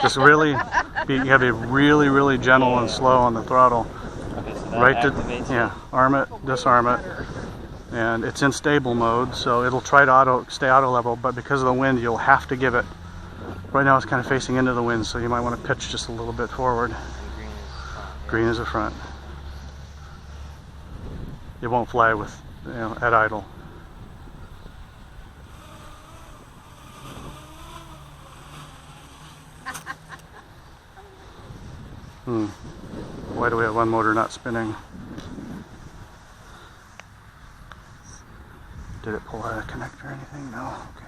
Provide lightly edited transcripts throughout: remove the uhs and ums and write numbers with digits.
Just really, you gotta be really, really gentle and slow on the throttle. Okay, so that Right to, activates yeah, arm it, disarm it. And it's in stable mode, so it'll try to stay auto level, but because of the wind, you'll have to give it. Right now it's kind of facing into the wind, so you might want to pitch just a little bit forward. And green is front. Yeah. Green is the front. It won't fly with, at idle. Why do we have one motor not spinning? Did it pull out a connector or anything? No? Okay.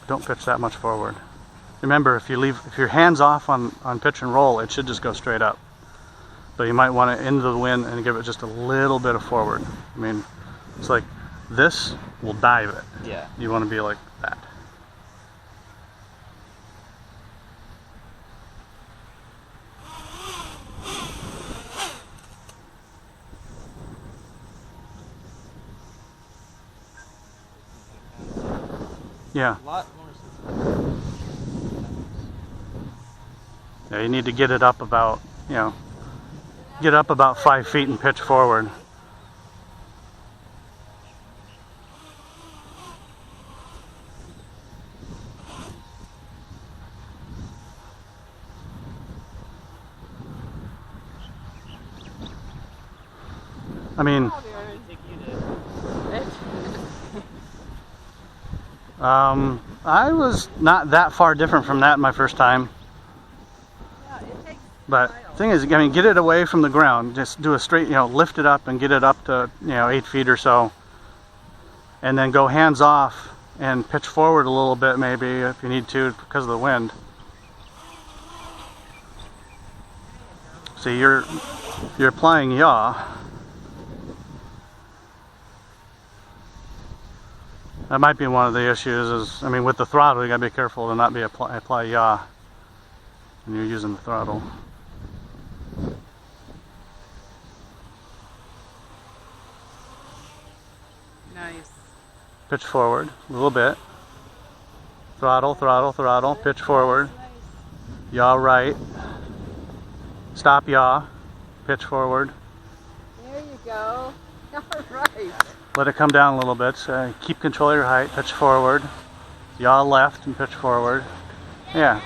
Don't pitch that much forward. Remember, if your hands off on pitch and roll, it should just go straight up. So you might want to into the wind and give it just a little bit of forward. I mean, it's like this will dive it. Yeah. You want to be like that. Yeah. A lot more. Yeah, you need to get it up about, get up about 5 feet and pitch forward. I mean, I was not that far different from that my first time. But the thing is, I mean, get it away from the ground. Just do a straight, lift it up and get it up to, 8 feet or so. And then go hands off and pitch forward a little bit maybe if you need to because of the wind. See, you're applying yaw. That might be one of the issues is, I mean, with the throttle, you gotta be careful to not be apply yaw when you're using the throttle. Nice. Pitch forward a little bit. Throttle, throttle, throttle. Pitch forward. Yaw right. Stop yaw. Pitch forward. There you go. All right. Let it come down a little bit. So keep control of your height. Pitch forward. Yaw left and pitch forward. Yeah.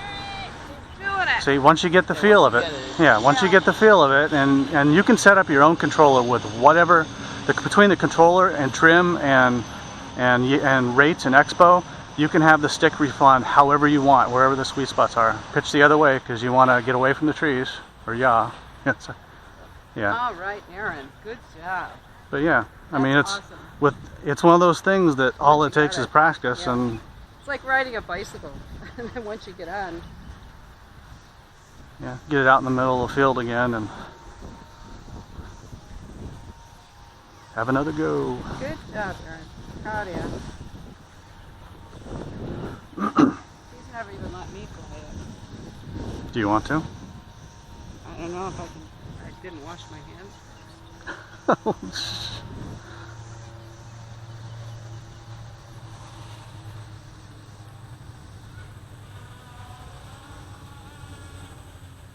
Doing it. See, once you get the feel of it, once you get the feel of it, and you can set up your own controller with whatever, between the controller and trim and rates and expo, you can have the stick respond however you want, wherever the sweet spots are. Pitch the other way because you want to get away from the trees, or yaw. Yeah. All right, Aaron. Good job. But yeah, I mean, That's awesome. it's one of those things that all it takes is practice, Yeah. and It's like riding a bicycle. And then once you get on, get it out in the middle of the field again and have another go. good job, Aaron. Proud of you. He's never even let me fly it. Do you want to? I don't know if I can. I didn't wash my hands.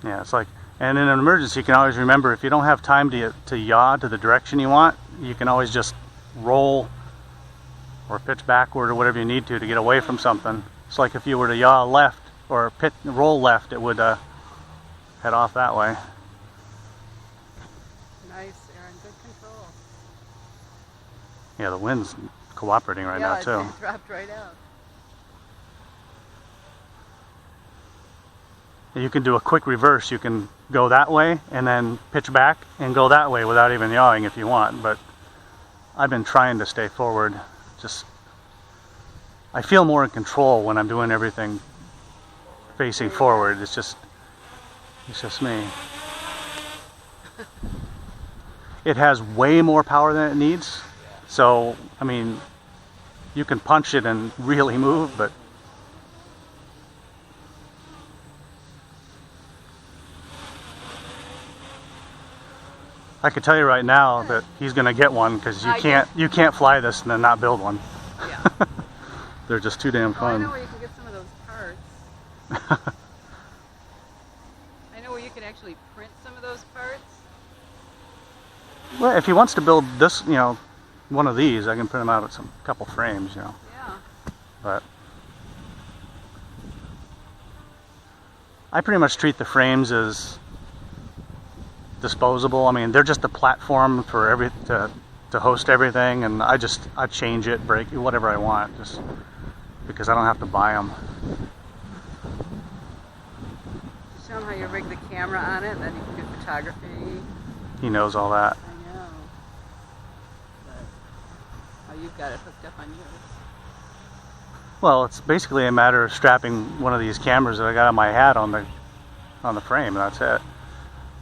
Yeah, it's like, and in an emergency, you can always remember if you don't have time to yaw to the direction you want, you can always just roll or pitch backward or whatever you need to get away from something. It's like if you were to yaw left or roll left, it would head off that way. Nice, Aaron. Good control. Yeah, the wind's cooperating right now too. It dropped right out. You can do a quick reverse. You can go that way and then pitch back and go that way without even yawing if you want. But I've been trying to stay forward. I feel more in control when I'm doing everything facing forward. It's just me. It has way more power than it needs. So, I mean, you can punch it and really move, but I could tell you right now that he's going to get one because you can't fly this and then not build one. Yeah. They're just too damn Oh, I fun. know where you can get some of those parts. I know where you can actually print some of those parts. Well, if he wants to build this, you know, one of these, I can print them out at some couple frames, you know. Yeah. But I pretty much treat the frames as disposable. I mean, they're just a platform for to host everything, and I change it, break it, whatever I want, just because I don't have to buy them. Show him how you rig the camera on it, and then you can do photography. He knows all that. I know. But, oh, you've got it hooked up on yours. Well, it's basically a matter of strapping one of these cameras that I got on my hat on the frame, and that's it.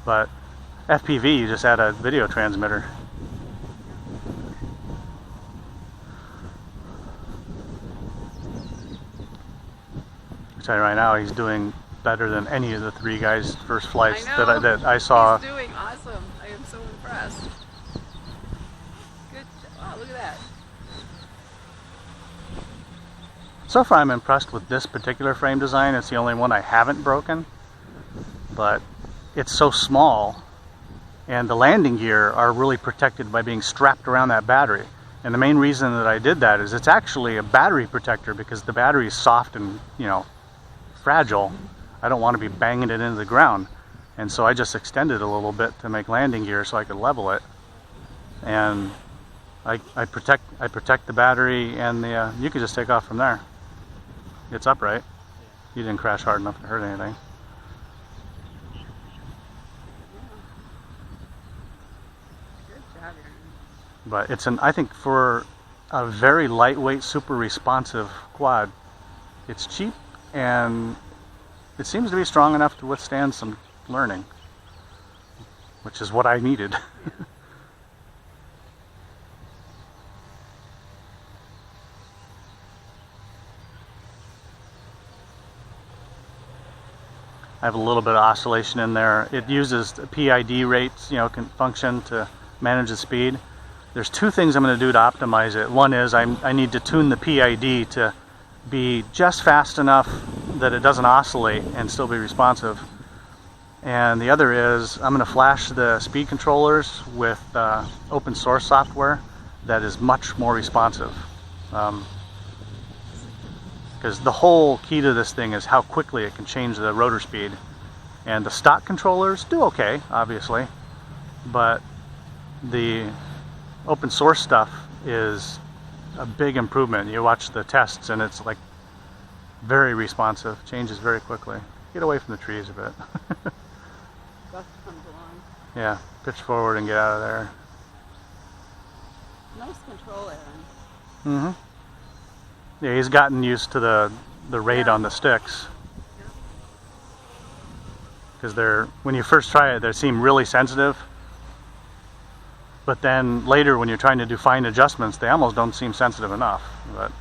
But FPV, you just add a video transmitter. I tell you right now, he's doing better than any of the three guys' first flights that I saw. He's doing awesome. I am so impressed. Good job. Wow, look at that. So far I'm impressed with this particular frame design. It's the only one I haven't broken, but it's so small, and the landing gear are really protected by being strapped around that battery. And the main reason that I did that is it's actually a battery protector, because the battery is soft and, you know, fragile. I don't want to be banging it into the ground, and so I just extended a little bit to make landing gear so I could level it. And I protect the battery, and you can just take off from there. It's upright. You didn't crash hard enough to hurt anything. Good job, Aaron. But it's I think for a very lightweight, super responsive quad, it's cheap, and it seems to be strong enough to withstand some learning, which is what I needed. I have a little bit of oscillation in there. It uses PID rates, you know, function to manage the speed. There's two things I'm going to do to optimize it. One is I need to tune the PID to be just fast enough that it doesn't oscillate and still be responsive. And the other is I'm going to flash the speed controllers with open source software that is much more responsive. Because the whole key to this thing is how quickly it can change the rotor speed. And the stock controllers do okay, obviously, but the open source stuff is a big improvement. You watch the tests and it's like very responsive, changes very quickly. Get away from the trees a bit. Gus comes along. Yeah, pitch forward and get out of there. Nice control, Aaron. Mm-hmm. Yeah, he's gotten used to the rate on the sticks. Because when you first try it, they seem really sensitive. But then later, when you're trying to do fine adjustments, they almost don't seem sensitive enough. But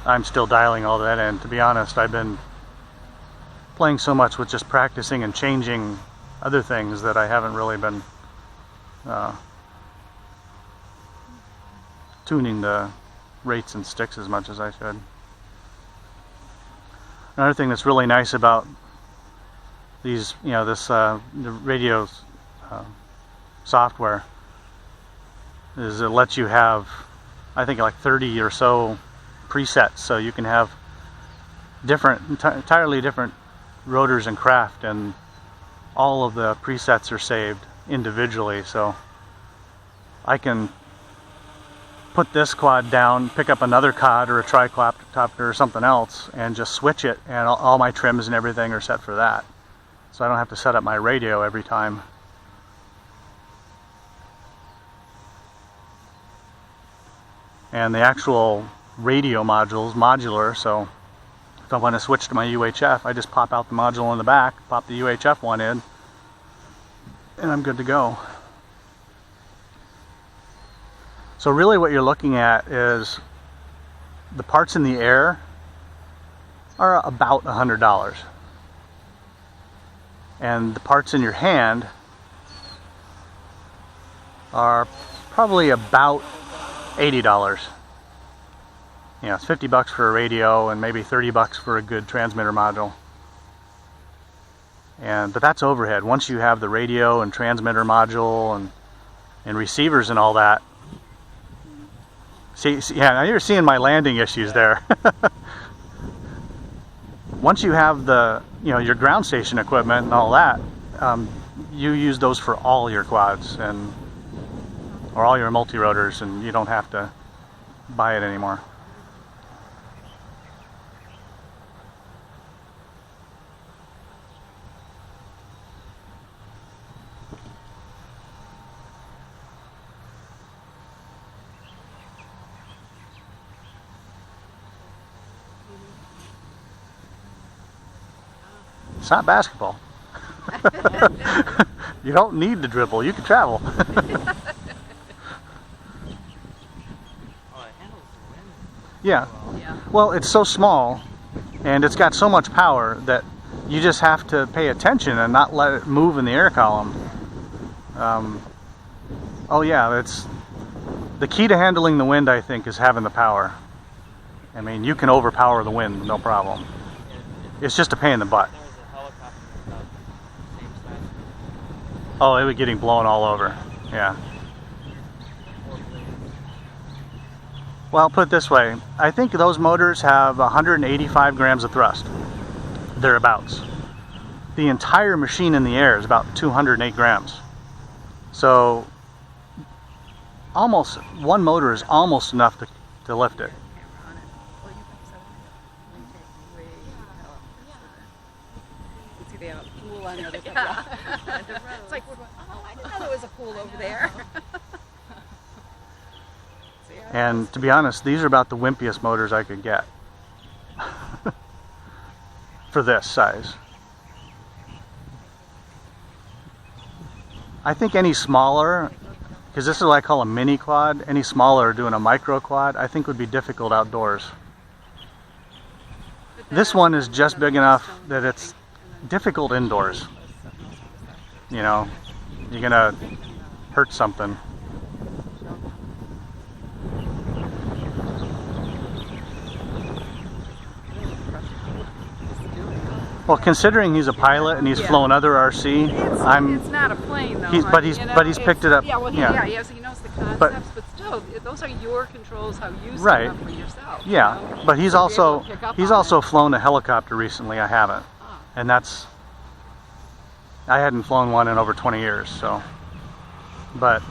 I'm still dialing all that in. To be honest, I've been playing so much with just practicing and changing other things that I haven't really been tuning the rates and sticks as much as I should. Another thing that's really nice about these, you know, the radio software is it lets you have, I think, like 30 or so presets, so you can have entirely different rotors and craft, and all of the presets are saved individually. So I can put this quad down, pick up another quad or a tricopter or something else, and just switch it, and all my trims and everything are set for that. So I don't have to set up my radio every time. And the actual radio module's modular, so if I want to switch to my UHF, I just pop out the module in the back, pop the UHF one in, and I'm good to go. So really what you're looking at is the parts in the air are about $100. and the parts in your hand are probably about $80. You know, it's 50 bucks for a radio and maybe 30 bucks for a good transmitter module. But that's overhead. Once you have the radio and transmitter module and receivers and all that. See, yeah, now you're seeing my landing issues there. Once you have your ground station equipment and all that, you use those for all your quads or all your multi-rotors, and you don't have to buy it anymore. It's not basketball. You don't need to dribble, you can travel. Oh, it handles the wind. Yeah. Yeah. Well, it's so small and it's got so much power that you just have to pay attention and not let it move in the air column. Oh yeah, it's the key to handling the wind, I think, is having the power. I mean, you can overpower the wind, no problem. It's just a pain in the butt. There was a helicopter about the same size. Oh, it was getting blown all over. Yeah. Well, put it this way. I think those motors have 185 grams of thrust. Thereabouts. The entire machine in the air is about 208 grams. So, almost, one motor is almost enough to lift it. They have a pool on the other side. It's like, oh, I didn't know there was a pool over there. And to be honest, these are about the wimpiest motors I could get for this size. I think any smaller, because this is what I call a mini quad, any smaller doing a micro quad, I think would be difficult outdoors. This one is just big enough that it's difficult indoors. You know, you're gonna hurt something. Well, considering he's a pilot and he's flown other RC, It's not a plane though. But he's picked it up. Yeah, well, yeah. He knows the concepts, but still, those are your controls. How you set Right. up for yourself. Yeah, You know? but he's So also be able to pick up on also it. flown a helicopter recently. I haven't, and I hadn't flown one in over 20 years. So, but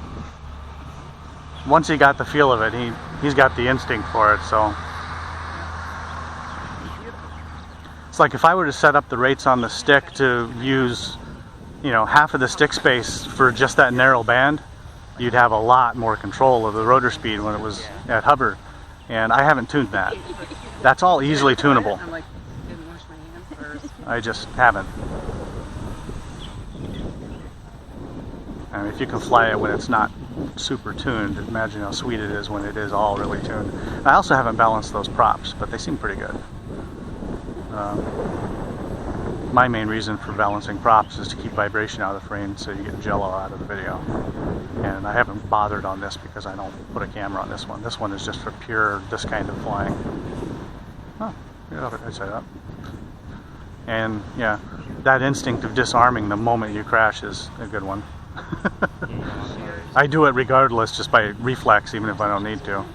once he got the feel of it, he's got the instinct for it. So it's like if I were to set up the rates on the stick to use, half of the stick space for just that narrow band, you'd have a lot more control of the rotor speed when it was at hover. And I haven't tuned that. That's all easily tunable. I'm like, didn't wash my hands first. I just haven't. I mean, if you can fly it when it's not super tuned, imagine how sweet it is when it is all really tuned. I also haven't balanced those props, but they seem pretty good. My main reason for balancing props is to keep vibration out of the frame so you get jello out of the video. And I haven't bothered on this because I don't put a camera on this one. This one is just for pure, this kind of flying. Oh, yeah, I say that. And yeah, that instinct of disarming the moment you crash is a good one. I do it regardless, just by reflex, even if I don't need to.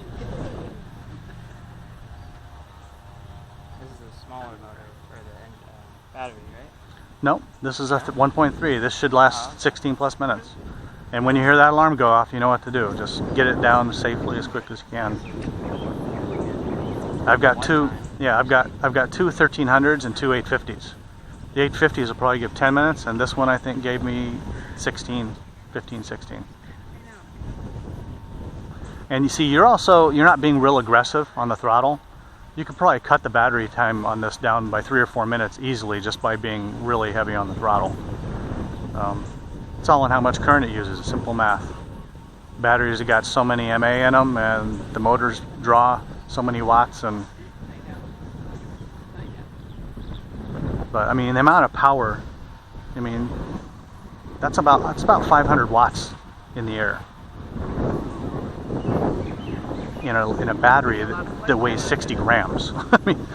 This is a smaller motor for the battery, right? No, this is a 1.3. This should last 16 plus minutes. And when you hear that alarm go off, you know what to do. Just get it down safely as quick as you can. I've got two 1300s and two 850s. The 850s will probably give 10 minutes, and this one I think gave me 15, 16. And you see, you're not being real aggressive on the throttle. You could probably cut the battery time on this down by 3 or 4 minutes easily just by being really heavy on the throttle. It's all in how much current it uses. Simple math. Batteries have got so many MA in them, and the motors draw so many watts. But I mean, the amount of power I mean, that's about 500 watts in the air. In a battery that weighs 60 grams. I mean,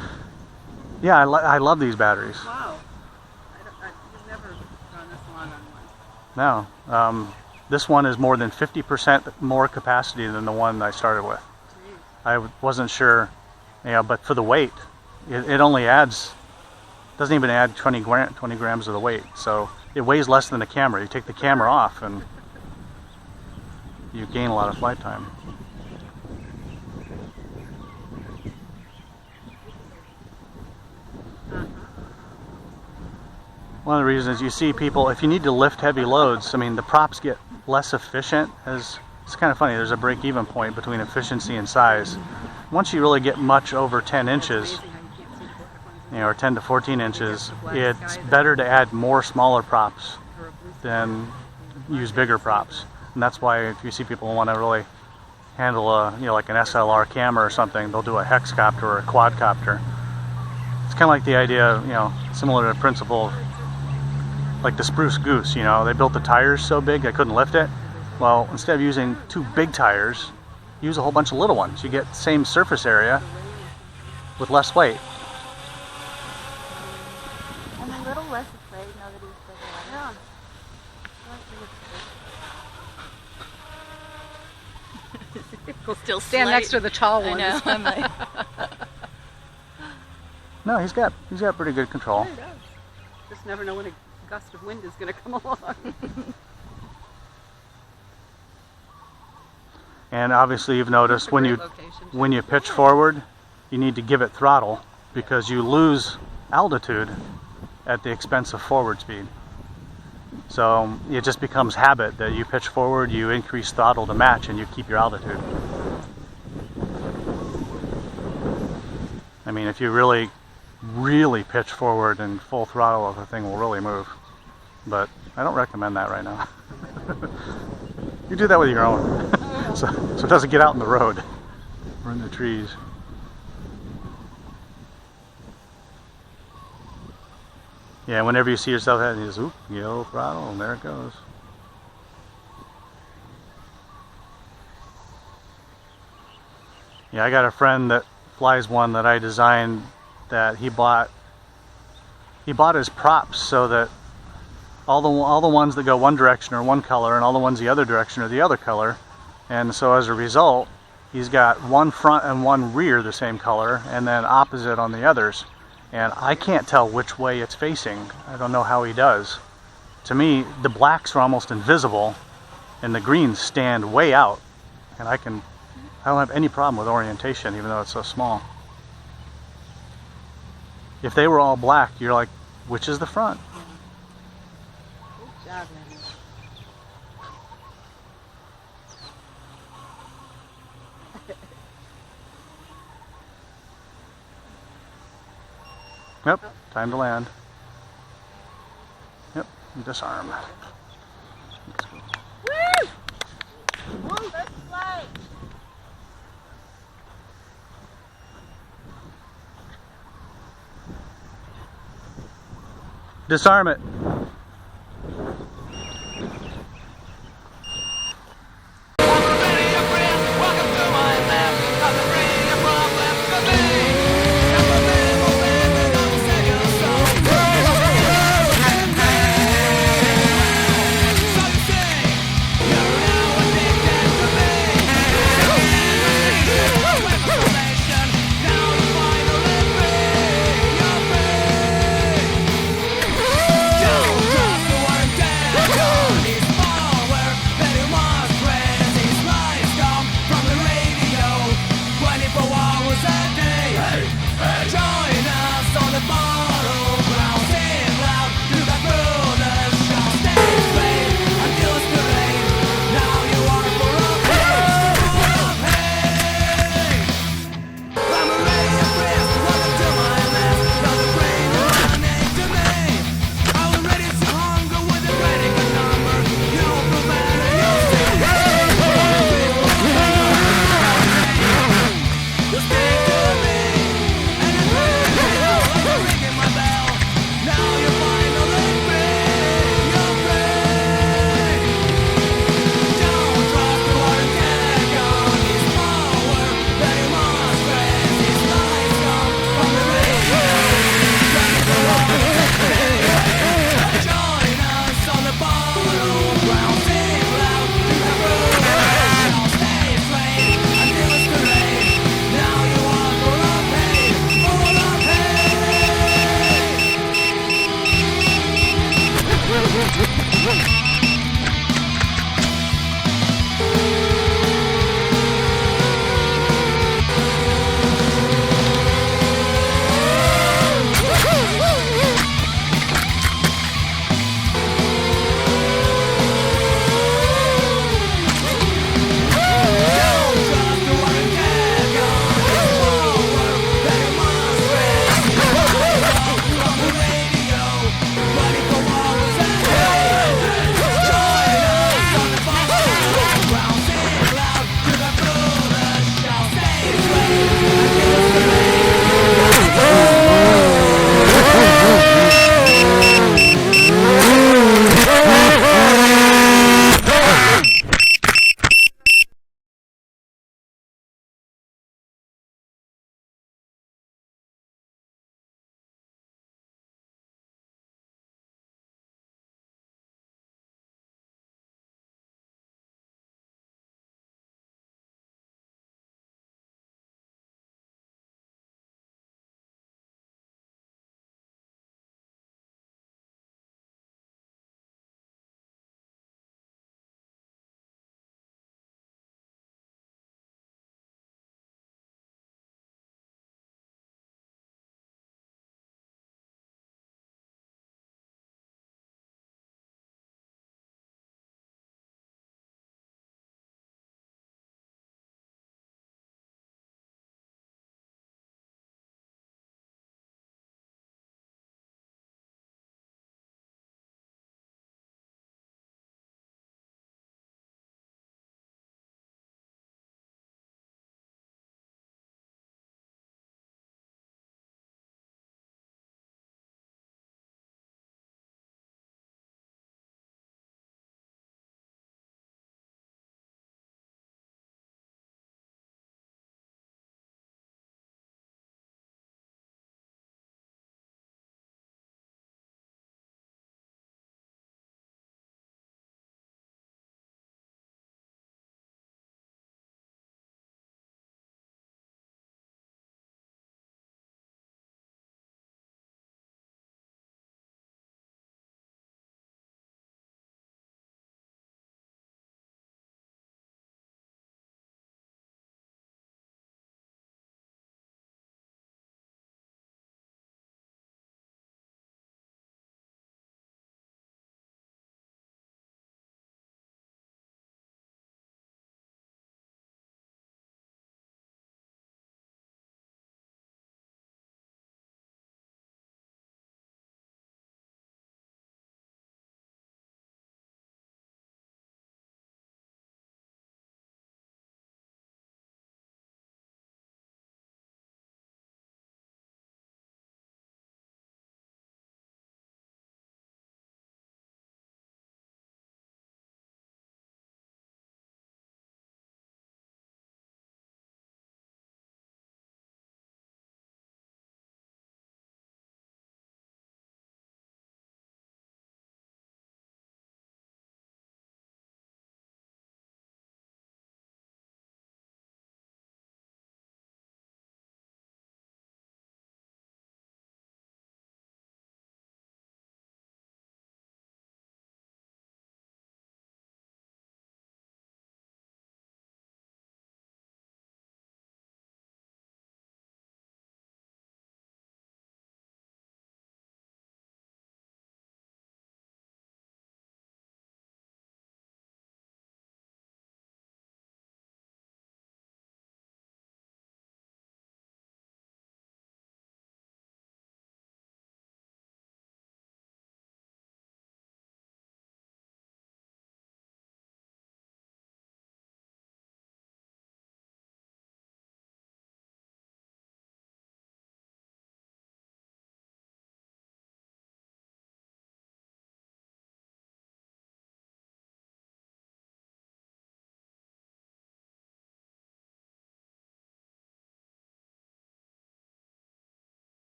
yeah, I love these batteries. Wow. You've never run this long on one. No, this one is more than 50% more capacity than the one I started with. Jeez. I wasn't sure, but for the weight, it only doesn't even add 20 grams of the weight. So it weighs less than the camera. You take the camera off and you gain a lot of flight time. One of the reasons you see people, if you need to lift heavy loads, I mean, the props get less efficient. It's kind of funny, there's a break-even point between efficiency and size. Once you really get much over 10 inches, or 10 to 14 inches, it's better to add more smaller props than use bigger props. And that's why if you see people want to really handle like an SLR camera or something, they'll do a hexcopter or a quadcopter. It's kind of like the idea, similar to the principle, like the Spruce Goose, they built the tires so big they couldn't lift it. Well, instead of using 2 big tires, use a whole bunch of little ones. You get the same surface area with less weight. I'm a little less afraid now that he's bigger. Yeah. He'll still stand next to the tall ones. I know. I'm like, No, he's got pretty good control. Yeah, he does. Just never know when a gust of wind is going to come along. And obviously you've noticed when you pitch forward, you need to give it throttle because you lose altitude at the expense of forward speed. So it just becomes habit that you pitch forward, you increase throttle to match, and you keep your altitude. I mean, if you really pitch forward and full throttle, the thing will really move. But I don't recommend that right now. You do that with your own, so it doesn't get out in the road or in the trees. Yeah, whenever you see yourself heading, you just yellow throttle, and there it goes. Yeah, I got a friend that flies one that I designed that he bought his props so that all the ones that go one direction are one color and all the ones the other direction are the other color. And so as a result, he's got one front and one rear the same color and then opposite on the others. And I can't tell which way it's facing. I don't know how he does. To me, the blacks are almost invisible and the greens stand way out. And I don't have any problem with orientation even though it's so small. If they were all black, you're like, which is the front? Good job, Lenny. Yep, time to land. Yep, disarm. Let's go. woo! Woo, let's fly. Disarm it.